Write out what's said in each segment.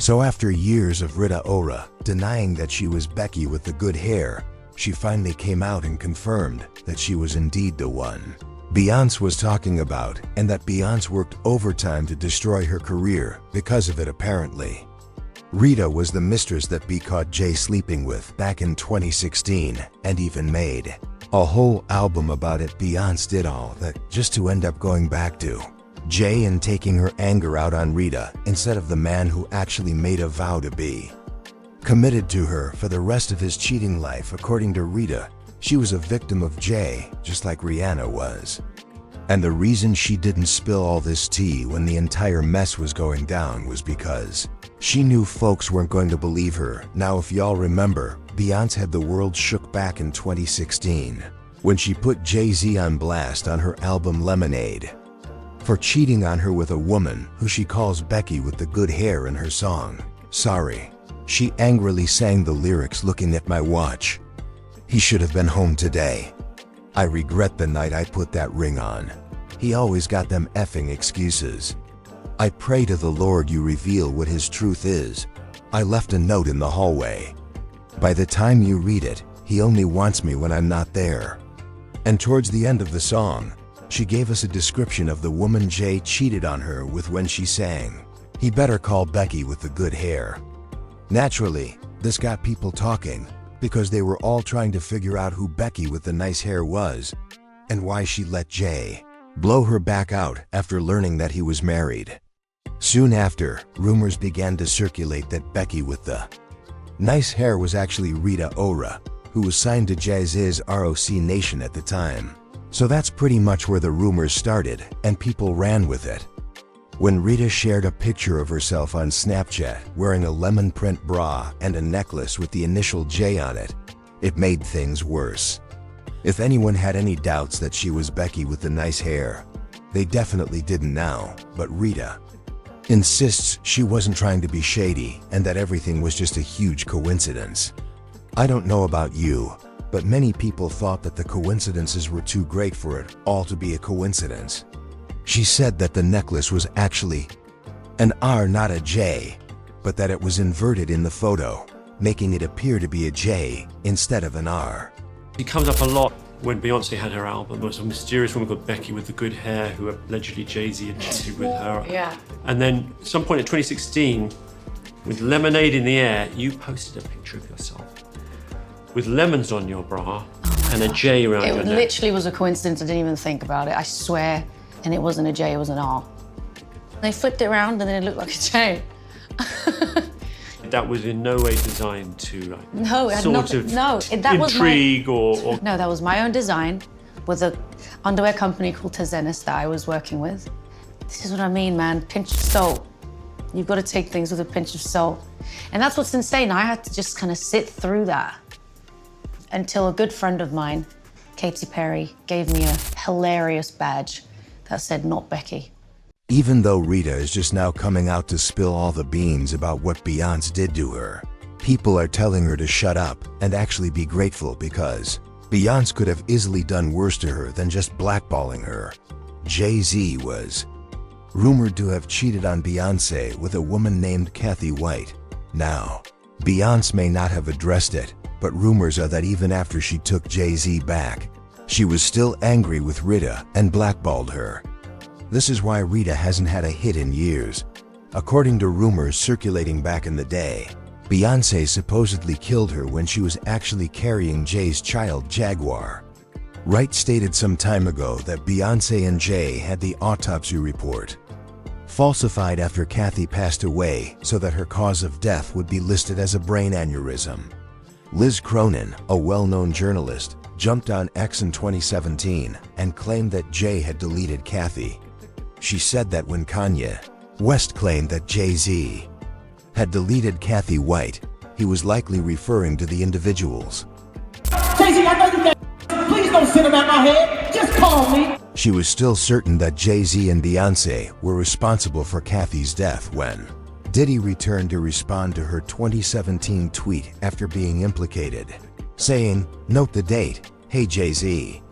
So after years of Rita Ora denying that she was Becky with the good hair, she finally came out and confirmed that she was indeed the one Beyonce was talking about, and that Beyonce worked overtime to destroy her career because of it apparently. Rita was the mistress that B caught Jay sleeping with back in 2016 and even made a whole album about it. Beyonce did all that just to end up going back to Jay and taking her anger out on Rita instead of the man who actually made a vow to be committed to her for the rest of his cheating life. According to Rita, she was a victim of Jay, just like Rihanna was. And the reason she didn't spill all this tea when the entire mess was going down was because she knew folks weren't going to believe her. Now, if y'all remember, Beyonce had the world shook back in 2016 when she put Jay-Z on blast on her album Lemonade for cheating on her with a woman who she calls Becky with the good hair in her song Sorry. She angrily sang the lyrics looking at my watch. He should have been home today. I regret the night I put that ring on. He always got them effing excuses. I pray to the Lord you reveal what his truth is. I left a note in the hallway. By the time you read it, he only wants me when I'm not there. And towards the end of the song, she gave us a description of the woman Jay cheated on her with when she sang, "He better call Becky with the good hair." Naturally, this got people talking because they were all trying to figure out who Becky with the nice hair was and why she let Jay blow her back out after learning that he was married. Soon after, rumors began to circulate that Becky with the nice hair was actually Rita Ora, who was signed to Jay-Z's ROC Nation at the time. So that's pretty much where the rumors started, and people ran with it. When Rita shared a picture of herself on Snapchat wearing a lemon print bra and a necklace with the initial J on it, it made things worse. If anyone had any doubts that she was Becky with the nice hair, they definitely didn't now, but Rita insists she wasn't trying to be shady and that everything was just a huge coincidence. I don't know about you, but many people thought that the coincidences were too great for it all to be a coincidence. She said that the necklace was actually an R, not a J, but that it was inverted in the photo, making it appear to be a J instead of an R. It comes up a lot when Beyonce had her album. There was a mysterious woman called Becky with the good hair who allegedly Jay-Z had cheated with her. Yeah. And then at some point in 2016, with Lemonade in the air, you posted a picture of yourself with lemons on your bra and a J around your neck. It literally was a coincidence. I didn't even think about it. I swear. And it wasn't a J, it was an R. They flipped it around and then it looked like a J. That was in no way designed to No, it had sort nothing, of no, that was intrigue or... No, that was my own design with an underwear company called Tezenis that I was working with. This is what I mean, man, pinch of salt. You've got to take things with a pinch of salt. And that's what's insane. I had to just kind of sit through that until a good friend of mine, Katy Perry, gave me a hilarious badge that said, "Not Becky." Even though Rita is just now coming out to spill all the beans about what Beyonce did to her, people are telling her to shut up and actually be grateful because Beyonce could have easily done worse to her than just blackballing her. Jay-Z was rumored to have cheated on Beyonce with a woman named Kathy White. Now, Beyonce may not have addressed it, but rumors are that even after she took Jay-Z back, she was still angry with Rita and blackballed her. This is why Rita hasn't had a hit in years. According to rumors circulating back in the day, Beyonce supposedly killed her when she was actually carrying Jay's child Jaguar. Wright stated some time ago that Beyonce and Jay had the autopsy report falsified after Kathy passed away so that her cause of death would be listed as a brain aneurysm. Liz Cronin, a well-known journalist, jumped on X in 2017 and claimed that Jay had deleted Kathy. She said that when Kanye West claimed that Jay-Z had deleted Kathy White, he was likely referring to the individuals. Jay-Z, I know you got. Please don't send him at my head. Just call me. She was still certain that Jay-Z and Beyonce were responsible for Kathy's death when Diddy returned to respond to her 2017 tweet after being implicated, saying, "Note the date. Hey Jay-Z,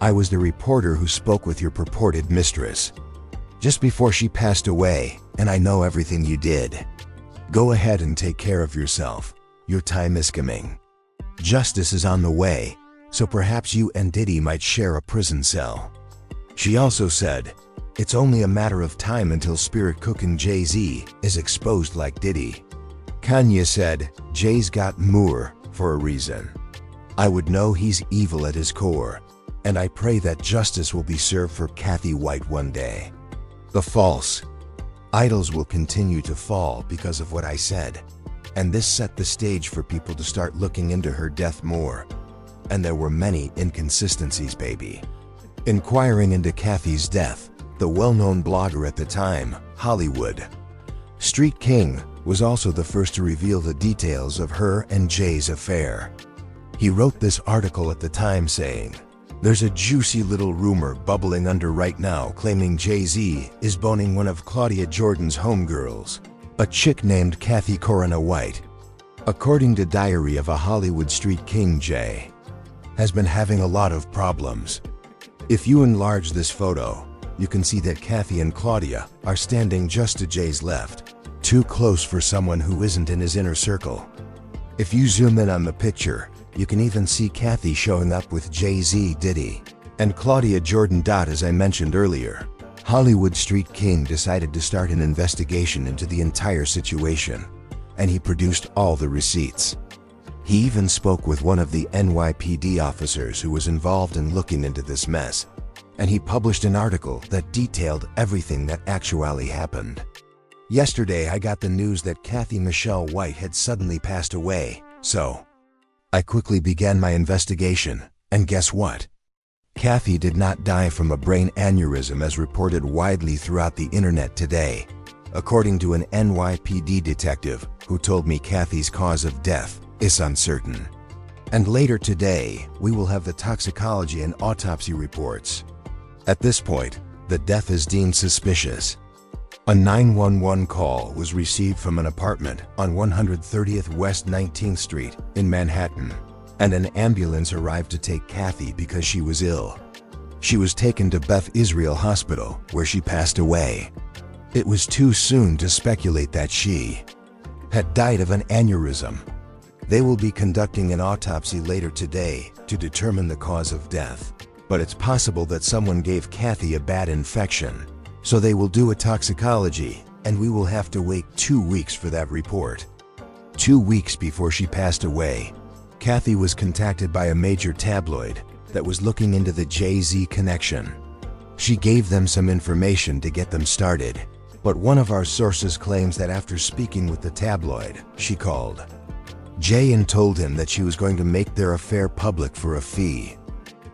I was the reporter who spoke with your purported mistress just before she passed away, and I know everything you did. Go ahead and take care of yourself. Your time is coming. Justice is on the way, so perhaps you and Diddy might share a prison cell. She also said, it's only a matter of time until spirit cooking Jay-Z is exposed like Diddy. Kanye said, Jay's got Moore for a reason. I would know he's evil at his core, and I pray that justice will be served for Kathy White one day. The false idols will continue to fall because of what I said, and this set the stage for people to start looking into her death more. And there were many inconsistencies, baby. Inquiring into Kathy's death, the well-known blogger at the time, Hollywood Street King, was also the first to reveal the details of her and Jay's affair. He wrote this article at the time saying, there's a juicy little rumor bubbling under right now claiming Jay-Z is boning one of Claudia Jordan's homegirls, a chick named Kathy Corona White. According to Diary of a Hollywood Street King, Jay has been having a lot of problems. If you enlarge this photo, you can see that Kathy and Claudia are standing just to Jay's left, too close for someone who isn't in his inner circle. If you zoom in on the picture, you can even see Kathy showing up with Jay-Z, Diddy, and Claudia Jordan. As I mentioned earlier, Hollywood Street King decided to start an investigation into the entire situation, and he produced all the receipts. He even spoke with one of the NYPD officers who was involved in looking into this mess, and he published an article that detailed everything that actually happened. Yesterday, I got the news that Kathy Michelle White had suddenly passed away, so I quickly began my investigation, and guess what? Kathy did not die from a brain aneurysm as reported widely throughout the internet today, according to an NYPD detective who told me Kathy's cause of death is uncertain. And later today, we will have the toxicology and autopsy reports. At this point, the death is deemed suspicious. A 911 call was received from an apartment on 130th West 19th Street in Manhattan, and an ambulance arrived to take Kathy because she was ill. She was taken to Beth Israel Hospital, where she passed away. It was too soon to speculate that she had died of an aneurysm. They will be conducting an autopsy later today to determine the cause of death, but it's possible that someone gave Kathy a bad infection. So they will do a toxicology, and we will have to wait 2 weeks for that report. 2 weeks before she passed away, Kathy was contacted by a major tabloid that was looking into the Jay-Z connection. She gave them some information to get them started, but one of our sources claims that after speaking with the tabloid, she called Jay and told him that she was going to make their affair public for a fee.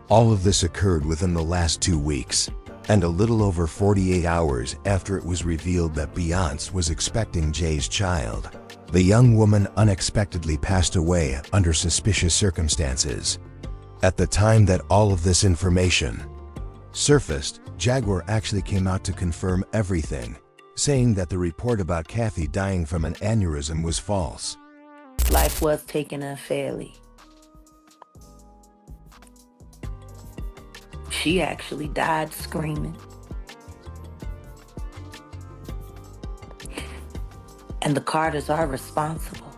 All of this occurred within the last 2 weeks, and a little over 48 hours after it was revealed that Beyonce was expecting Jay's child. The young woman unexpectedly passed away under suspicious circumstances. At the time that all of this information surfaced, Jaguar actually came out to confirm everything, saying that the report about Kathy dying from an aneurysm was false. Life was taken unfairly. She actually died screaming. And the Carters are responsible.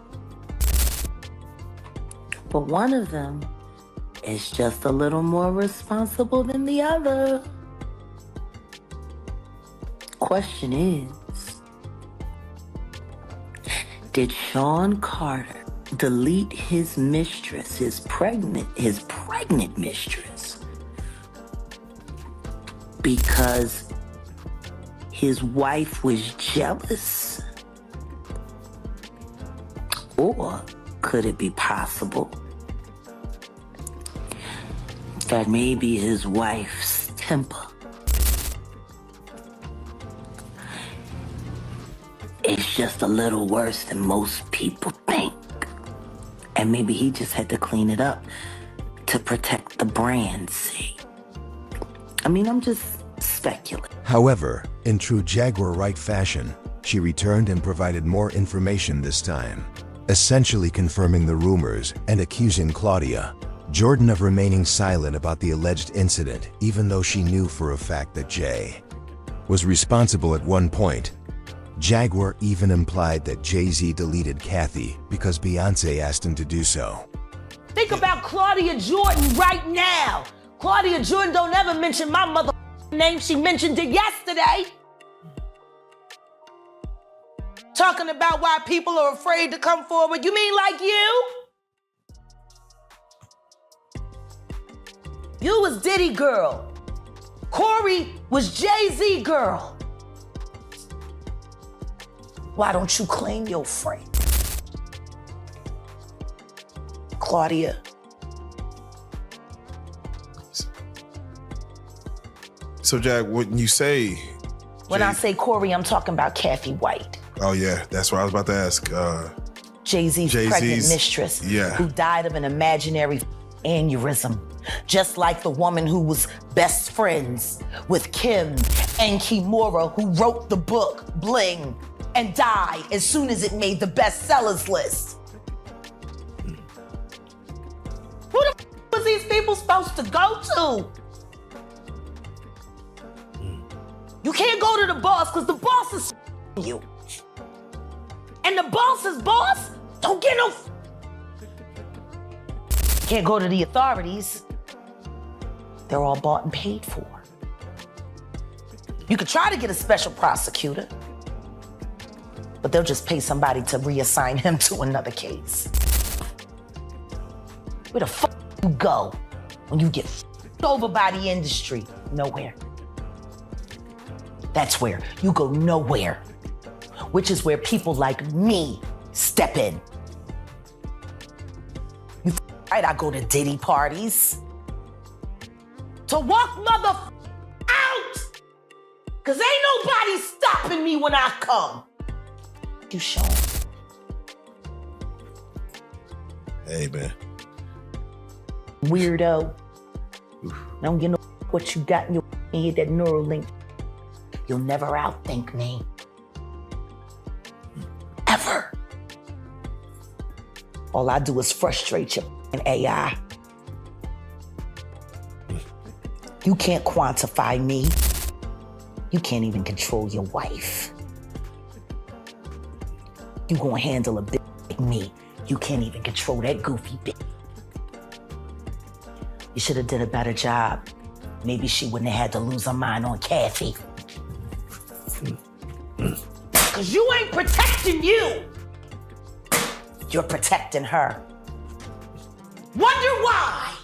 But one of them is just a little more responsible than the other. Question is, did Sean Carter delete his mistress, his pregnant mistress, because his wife was jealous? Or could it be possible that maybe his wife's temper is just a little worse than most people think? And maybe he just had to clean it up to protect the brand's sake. I mean, I'm just speculating. However, in true Jaguar Wright fashion, she returned and provided more information this time, essentially confirming the rumors and accusing Claudia Jordan of remaining silent about the alleged incident, even though she knew for a fact that Jay was responsible at one point. Jaguar even implied that Jay-Z deleted Kathy because Beyonce asked him to do so. Think about Claudia Jordan right now. Claudia Jordan don't ever mention my mother name. She mentioned it yesterday. Talking about why people are afraid to come forward. You mean like you? You was Diddy girl. Corey was Jay-Z girl. Why don't you claim your friend? Claudia. So, Jack, when you say... When I say Corey, I'm talking about Kathy White. Oh, yeah, that's what I was about to ask. Jay-Z's pregnant mistress, yeah, who died of an imaginary aneurysm. Just like the woman who was best friends with Kim and Kimura, who wrote the book Bling and died as soon as it made the bestsellers list. Who the was these people supposed to go to? You can't go to the boss because the boss is you. And the boss's boss don't get no. Can't go to the authorities. They're all bought and paid for. You could try to get a special prosecutor, but they'll just pay somebody to reassign him to another case. Where the fuck you go when you get over by the industry? Nowhere. That's where you go nowhere, which is where people like me step in. You right, I go to Diddy parties to walk mother out, cause ain't nobody stopping me when I come. You show 'em. Hey, man. Weirdo. Don't get no what you got in your head, that neural link. You'll never outthink me. Ever. All I do is frustrate your AI. You can't quantify me. You can't even control your wife. You gonna handle a bitch like me. You can't even control that goofy bitch. You should have did a better job. Maybe she wouldn't have had to lose her mind on Kathy. Cause you ain't protecting you. You're protecting her. Wonder why?